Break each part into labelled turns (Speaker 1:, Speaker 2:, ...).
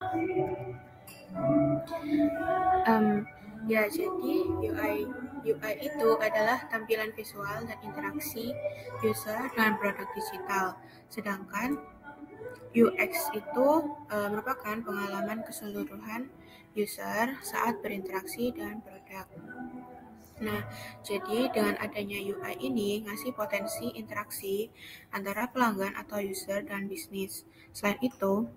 Speaker 1: Jadi UI itu adalah tampilan visual dan interaksi user dengan produk digital. Sedangkan UX itu merupakan pengalaman keseluruhan user saat berinteraksi dengan produk. Nah, jadi dengan adanya UI ini ngasih potensi interaksi antara pelanggan atau user dan bisnis. Selain itu,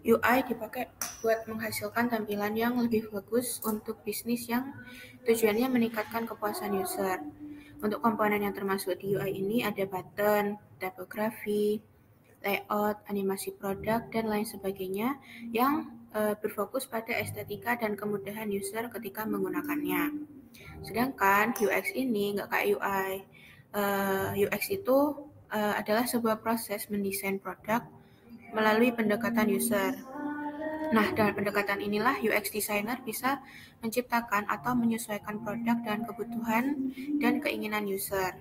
Speaker 1: UI dipakai buat menghasilkan tampilan yang lebih bagus untuk bisnis yang tujuannya meningkatkan kepuasan user. Untuk komponen yang termasuk di UI ini ada button, typography, layout, animasi produk, dan lain sebagainya yang berfokus pada estetika dan kemudahan user ketika menggunakannya. Sedangkan UX ini nggak kayak UI. UX itu adalah sebuah proses mendesain produk melalui pendekatan user. Nah, dengan pendekatan inilah UX designer bisa menciptakan atau menyesuaikan produk dan kebutuhan dan keinginan user.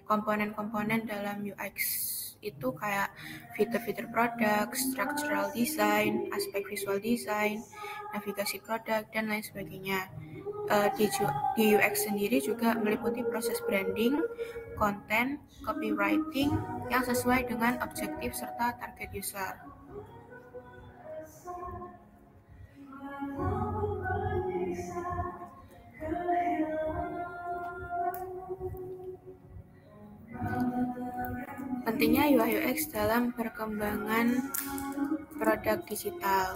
Speaker 1: Komponen-komponen dalam UX itu kayak fitur-fitur produk, structural design, aspek visual design, navigasi produk, dan lain sebagainya. Di UX sendiri juga meliputi proses branding, konten, copywriting yang sesuai dengan objektif serta target user. Pentingnya UI UX dalam perkembangan produk digital.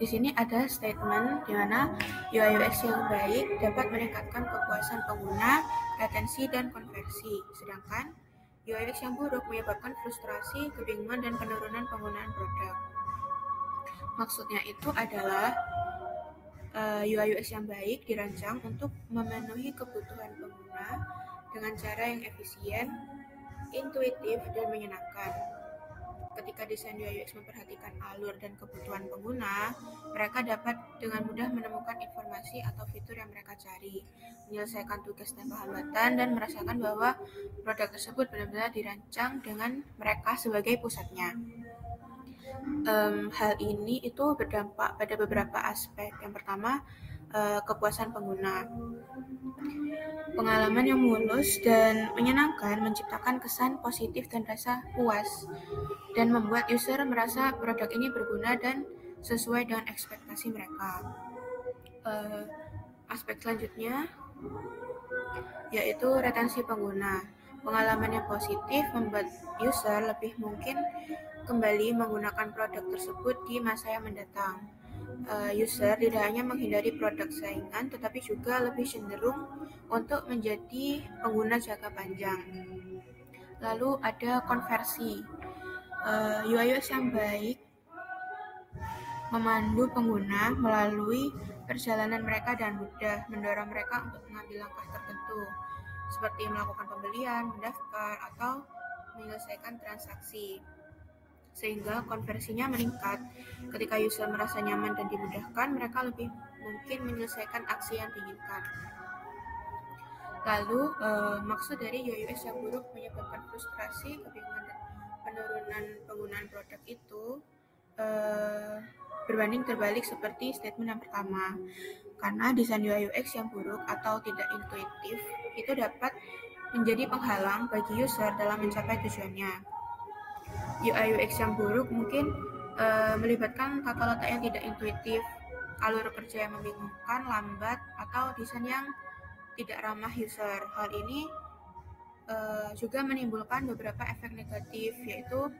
Speaker 1: Di sini ada statement di mana UI UX yang baik dapat meningkatkan kepuasan pengguna, retensi, dan konversi. Sedangkan UI UX yang buruk menyebabkan frustrasi, kebingungan, dan penurunan penggunaan produk. Maksudnya itu adalah UI UX yang baik dirancang untuk memenuhi kebutuhan pengguna dengan cara yang efisien, intuitif, dan menyenangkan. Ketika desain UI UX memperhatikan alur dan kebutuhan pengguna, mereka dapat dengan mudah menemukan informasi atau fitur yang mereka cari, menyelesaikan tugas tanpa hambatan, dan merasakan bahwa produk tersebut benar-benar dirancang dengan mereka sebagai pusatnya. Hal ini itu berdampak pada beberapa aspek. Yang pertama, kepuasan pengguna. Pengalaman yang mulus dan menyenangkan menciptakan kesan positif dan rasa puas, dan membuat user merasa produk ini berguna dan sesuai dengan ekspektasi mereka. Aspek selanjutnya yaitu retensi pengguna. Pengalaman yang positif membuat user lebih mungkin kembali menggunakan produk tersebut di masa yang mendatang. User tidak hanya menghindari produk saingan, tetapi juga lebih cenderung untuk menjadi pengguna jangka panjang. Lalu ada konversi. UI UX yang baik memandu pengguna melalui perjalanan mereka dan mudah mendorong mereka untuk mengambil langkah tertentu, seperti melakukan pembelian, mendaftar, atau menyelesaikan transaksi. Sehingga konversinya meningkat. Ketika user merasa nyaman dan dimudahkan, mereka lebih mungkin menyelesaikan aksi yang diinginkan. Lalu, maksud dari UI UX yang buruk menyebabkan frustrasi, kebingungan, dan penurunan penggunaan produk itu berbanding terbalik seperti statement yang pertama. Karena desain UI UX yang buruk atau tidak intuitif itu dapat menjadi penghalang bagi user dalam mencapai tujuannya. UI UX yang buruk mungkin melibatkan tata letak yang tidak intuitif, alur kerja yang membingungkan, lambat, atau desain yang tidak ramah user. Hal ini juga menimbulkan beberapa efek negatif, yaitu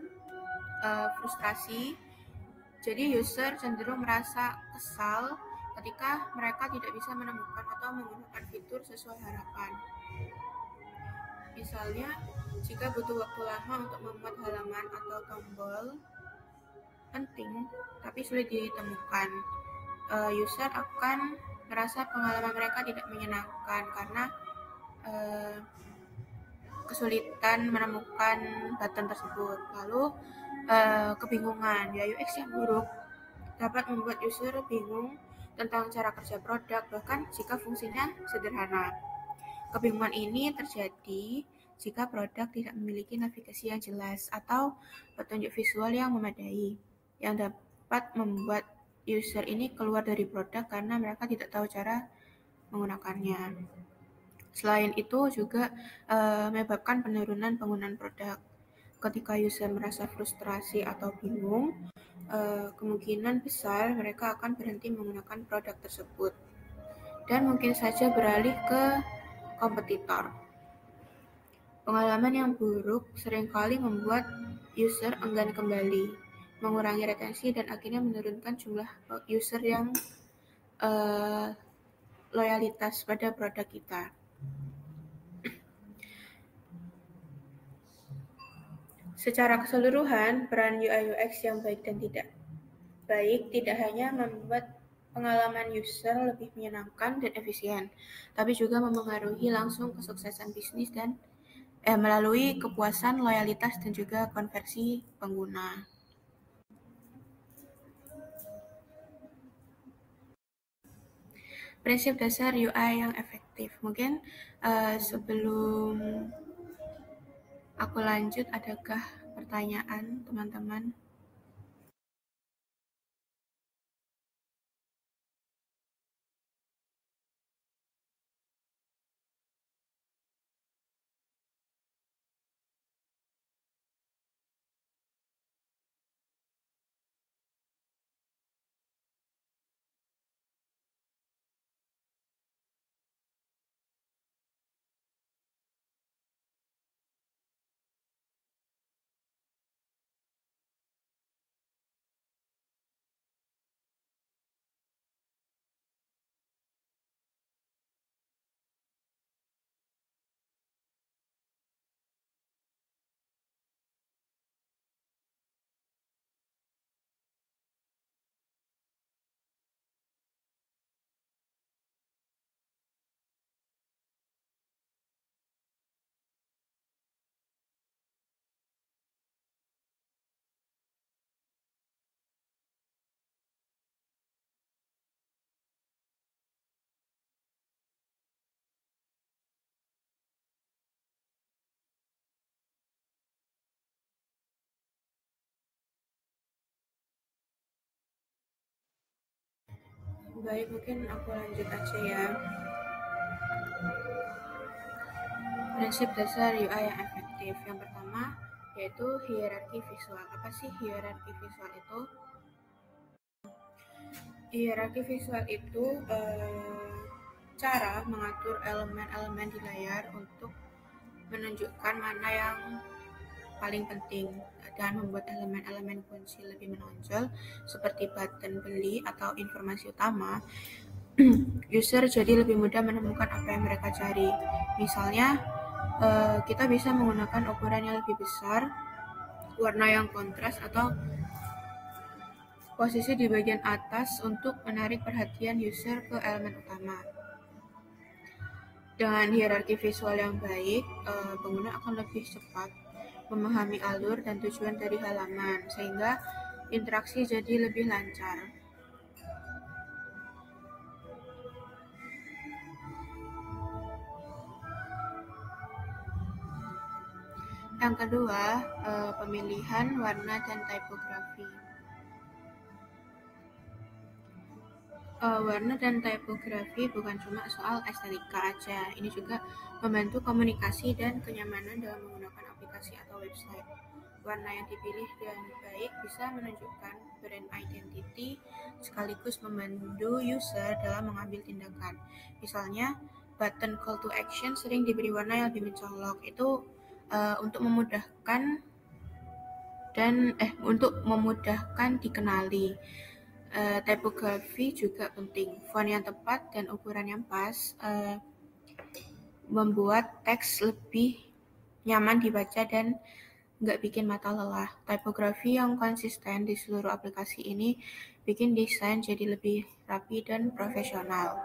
Speaker 1: frustrasi. Jadi user cenderung merasa kesal ketika mereka tidak bisa menemukan atau menggunakan fitur sesuai harapan. Misalnya, jika butuh waktu lama untuk membuat halaman atau tombol penting tapi sulit ditemukan, user akan merasa pengalaman mereka tidak menyenangkan karena kesulitan menemukan button tersebut. Lalu kebingungan. UI UX yang buruk dapat membuat user bingung tentang cara kerja produk, bahkan jika fungsinya sederhana. Kebingungan ini terjadi jika produk tidak memiliki navigasi yang jelas atau petunjuk visual yang memadai. yang dapat membuat user ini keluar dari produk karena mereka tidak tahu cara menggunakannya. Selain itu juga menyebabkan penurunan penggunaan produk. Ketika user merasa frustrasi atau bingung, kemungkinan besar mereka akan berhenti menggunakan produk tersebut dan mungkin saja beralih ke kompetitor. Pengalaman yang buruk seringkali membuat user enggan kembali, mengurangi retensi, dan akhirnya menurunkan jumlah user yang loyalitas pada produk kita. Secara keseluruhan, peran UI UX yang baik dan tidak baik tidak hanya membuat pengalaman user lebih menyenangkan dan efisien, tapi juga mempengaruhi langsung kesuksesan bisnis dan melalui kepuasan, loyalitas, dan juga konversi pengguna. Prinsip dasar UI yang efektif. Mungkin sebelum aku lanjut, adakah pertanyaan teman-teman? Baik, mungkin aku lanjut aja ya. Prinsip dasar UI yang efektif. Yang pertama yaitu hierarki visual. Apa sih hierarki visual itu? Hierarki visual itu cara mengatur elemen-elemen di layar untuk menunjukkan mana yang paling penting dan membuat elemen-elemen kunci lebih menonjol seperti button beli atau informasi utama. User jadi lebih mudah menemukan apa yang mereka cari. Misalnya, kita bisa menggunakan ukuran yang lebih besar, warna yang kontras, atau posisi di bagian atas untuk menarik perhatian user ke elemen utama. Dengan hierarki visual yang baik, pengguna akan lebih cepat memahami alur dan tujuan dari halaman, sehingga interaksi jadi lebih lancar. Yang kedua, pemilihan warna dan tipografi. Warna dan tipografi bukan cuma soal estetika aja, ini juga membantu komunikasi dan kenyamanan dalam menggunakan aplikasi atau website. Warna yang dipilih dengan baik bisa menunjukkan brand identity sekaligus membantu user dalam mengambil tindakan. Misalnya, button call to action sering diberi warna yang lebih mencolok. Itu untuk memudahkan dikenali. Tipografi juga penting. Font yang tepat dan ukuran yang pas membuat teks lebih nyaman dibaca dan nggak bikin mata lelah. Tipografi yang konsisten di seluruh aplikasi ini bikin desain jadi lebih rapi dan profesional.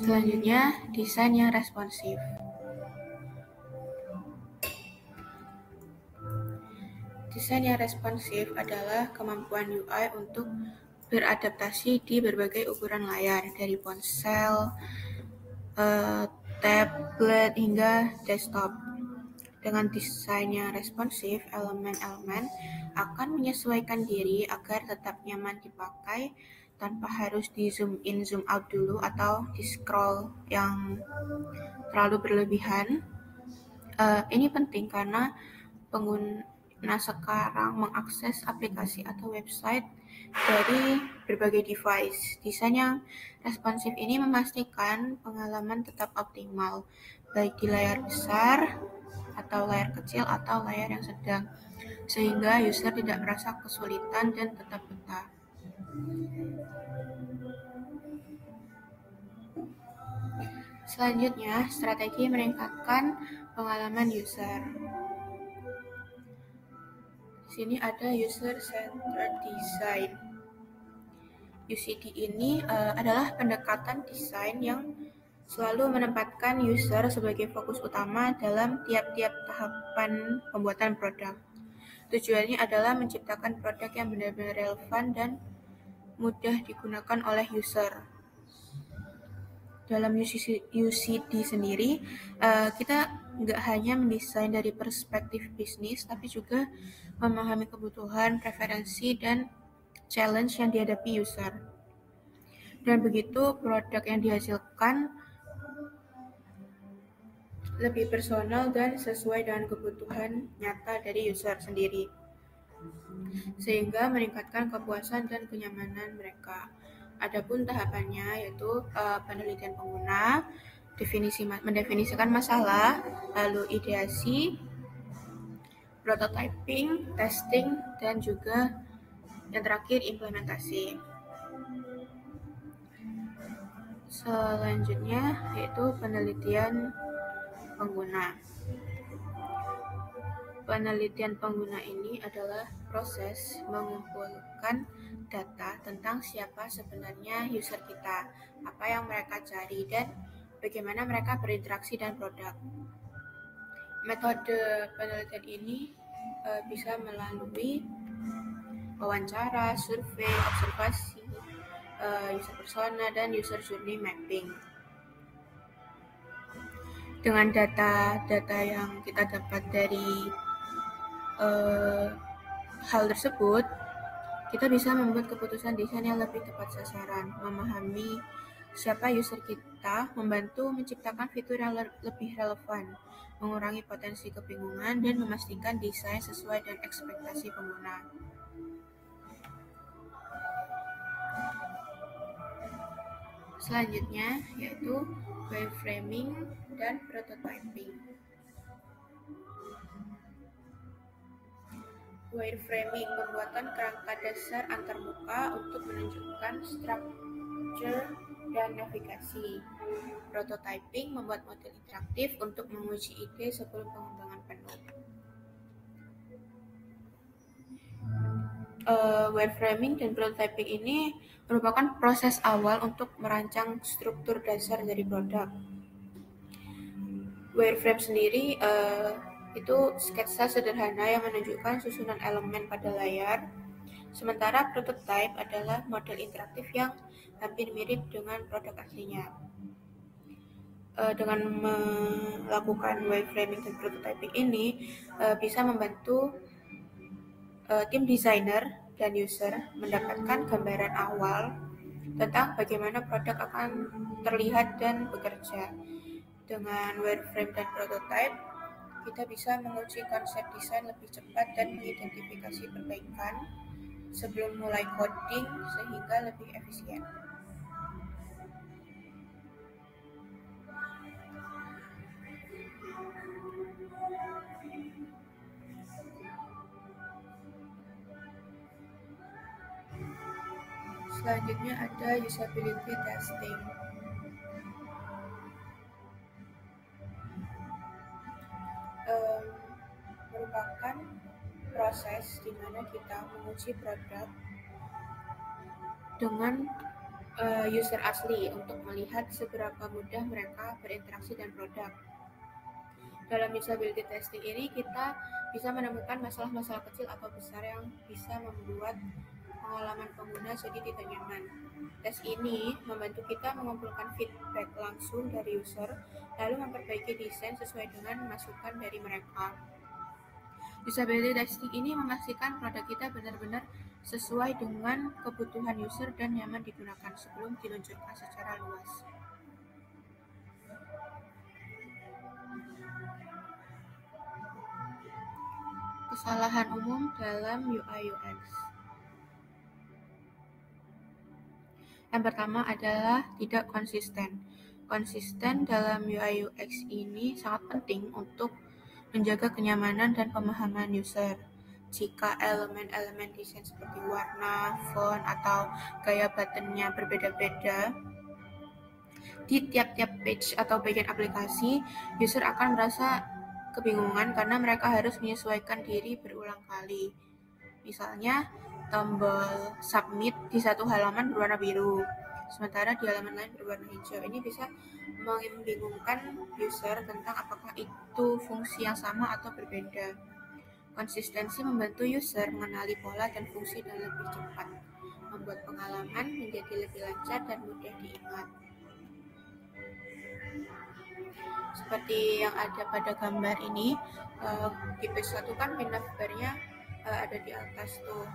Speaker 1: Selanjutnya, desain yang responsif. Desain yang responsif adalah kemampuan UI untuk beradaptasi di berbagai ukuran layar, dari ponsel, tablet, hingga desktop. Dengan desain yang responsif, elemen-elemen akan menyesuaikan diri agar tetap nyaman dipakai tanpa harus di zoom in, zoom out dulu atau di scroll yang terlalu berlebihan. Ini penting karena pengguna sekarang mengakses aplikasi atau website dari berbagai device. Desain yang responsif ini memastikan pengalaman tetap optimal, baik di layar besar atau layar kecil atau layar yang sedang, sehingga user tidak merasa kesulitan dan tetap betah. Selanjutnya, strategi meningkatkan pengalaman user. Di sini ada user-centered design. UCD ini adalah pendekatan desain yang selalu menempatkan user sebagai fokus utama dalam tiap-tiap tahapan pembuatan produk. Tujuannya adalah menciptakan produk yang benar-benar relevan dan mudah digunakan oleh user. Dalam UCD sendiri, kita nggak hanya mendesain dari perspektif bisnis, tapi juga memahami kebutuhan, preferensi, dan challenge yang dihadapi user. Dan begitu produk yang dihasilkan lebih personal dan sesuai dengan kebutuhan nyata dari user sendiri, sehingga meningkatkan kepuasan dan kenyamanan mereka. Adapun tahapannya yaitu penelitian pengguna, mendefinisikan masalah, lalu ideasi, prototyping, testing, dan juga yang terakhir implementasi. Selanjutnya yaitu penelitian pengguna. Penelitian pengguna ini adalah proses mengumpulkan data tentang siapa sebenarnya user kita, apa yang mereka cari, dan bagaimana mereka berinteraksi dengan produk. Metode penelitian ini bisa melalui wawancara, survei, observasi, user persona, dan user journey mapping. Dengan data-data yang kita dapat dari hal tersebut, kita bisa membuat keputusan desain yang lebih tepat sasaran, memahami siapa user kita, membantu menciptakan fitur yang lebih relevan, mengurangi potensi kebingungan, dan memastikan desain sesuai dengan ekspektasi pengguna. Selanjutnya yaitu wireframing dan prototyping. Wireframing, pembuatan kerangka dasar antarmuka untuk menunjukkan struktur dan navigasi. Prototyping, membuat model interaktif untuk menguji ide sebelum pengembangan penuh. Wireframing dan prototyping ini merupakan proses awal untuk merancang struktur dasar dari produk. Wireframe sendiri itu sketsa sederhana yang menunjukkan susunan elemen pada layar, sementara prototype adalah model interaktif yang hampir mirip dengan produk aslinya. Dengan melakukan wireframing dan prototyping ini bisa membantu tim desainer dan user mendapatkan gambaran awal tentang bagaimana produk akan terlihat dan bekerja. Dengan wireframe dan prototype, kita bisa menguji konsep desain lebih cepat dan mengidentifikasi perbaikan sebelum mulai coding sehingga lebih efisien. Selanjutnya ada usability testing. Merupakan proses di mana kita menguji produk dengan user asli untuk melihat seberapa mudah mereka berinteraksi dengan produk. Dalam usability testing ini kita bisa menemukan masalah-masalah kecil atau besar yang bisa membuat pengalaman pengguna jadi tidak nyaman. Tes ini membantu kita mengumpulkan feedback langsung dari user, lalu memperbaiki desain sesuai dengan masukan dari mereka. Usability testing ini memastikan produk kita benar-benar sesuai dengan kebutuhan user dan nyaman digunakan sebelum diluncurkan secara luas. Kesalahan umum dalam UI/UX. Yang pertama adalah tidak konsisten. Konsisten dalam UI/UX ini sangat penting untuk menjaga kenyamanan dan pemahaman user. Jika elemen-elemen desain seperti warna, font, atau gaya buttonnya berbeda-beda di tiap-tiap page atau bagian aplikasi, user akan merasa kebingungan karena mereka harus menyesuaikan diri berulang kali. Misalnya, tombol submit di satu halaman berwarna biru, sementara di halaman lain berwarna hijau. Ini bisa membingungkan user tentang apakah itu fungsi yang sama atau berbeda. Konsistensi membantu user mengenali pola dan fungsi dengan lebih cepat, membuat pengalaman menjadi lebih lancar dan mudah diingat. Seperti yang ada pada gambar ini, di page 1 kan main navbar-nya ada di atas tuh.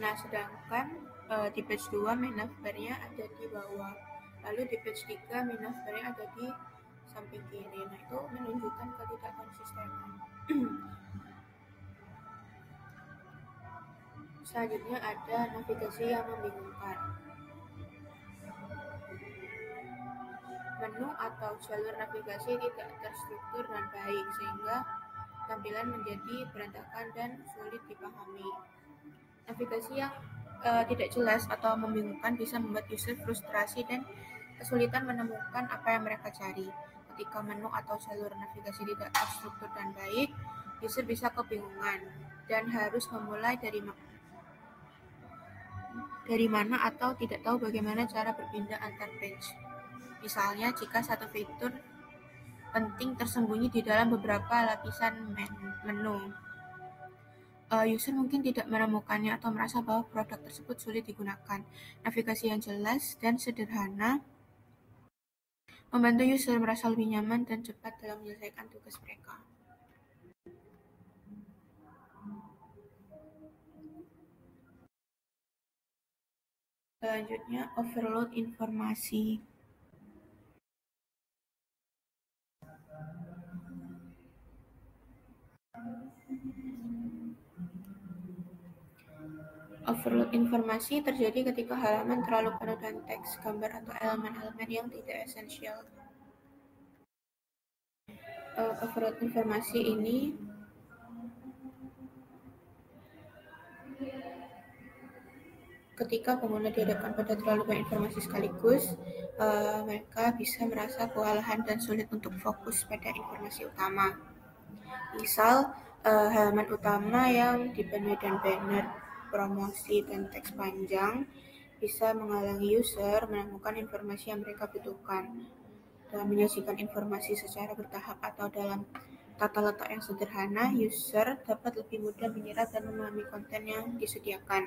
Speaker 1: Nah, sedangkan di page 2 main navbar-nya ada di bawah. Lalu di page 3 main navbar-nya ada di samping kiri. Nah, itu menunjukkan ketidakkonsistenan. Selanjutnya ada navigasi yang membingungkan. Menu atau jalur navigasi tidak terstruktur dengan baik, sehingga tampilan menjadi berantakan dan sulit dipahami. Navigasi yang tidak jelas atau membingungkan bisa membuat user frustrasi dan kesulitan menemukan apa yang mereka cari. Ketika menu atau jalur navigasi tidak terstruktur dan baik, user bisa kebingungan dan harus memulai dari mana atau tidak tahu bagaimana cara berpindah antar page. Misalnya, jika satu fitur penting tersembunyi di dalam beberapa lapisan menu, user mungkin tidak menemukannya atau merasa bahwa produk tersebut sulit digunakan. Navigasi yang jelas dan sederhana membantu user merasa lebih nyaman dan cepat dalam menyelesaikan tugas mereka. Selanjutnya, overload informasi. Overload informasi terjadi ketika halaman terlalu penuh dengan teks, gambar, atau elemen-elemen yang tidak esensial. Overload informasi ini ketika pengguna dihadapkan pada terlalu banyak informasi sekaligus, mereka bisa merasa kewalahan dan sulit untuk fokus pada informasi utama. Misal, halaman utama yang dipenuhi dengan banner, promosi, dan teks panjang bisa menghalangi user menemukan informasi yang mereka butuhkan. Dengan menyajikan informasi secara bertahap atau dalam tata letak yang sederhana, user dapat lebih mudah menyerap dan memahami konten yang disediakan.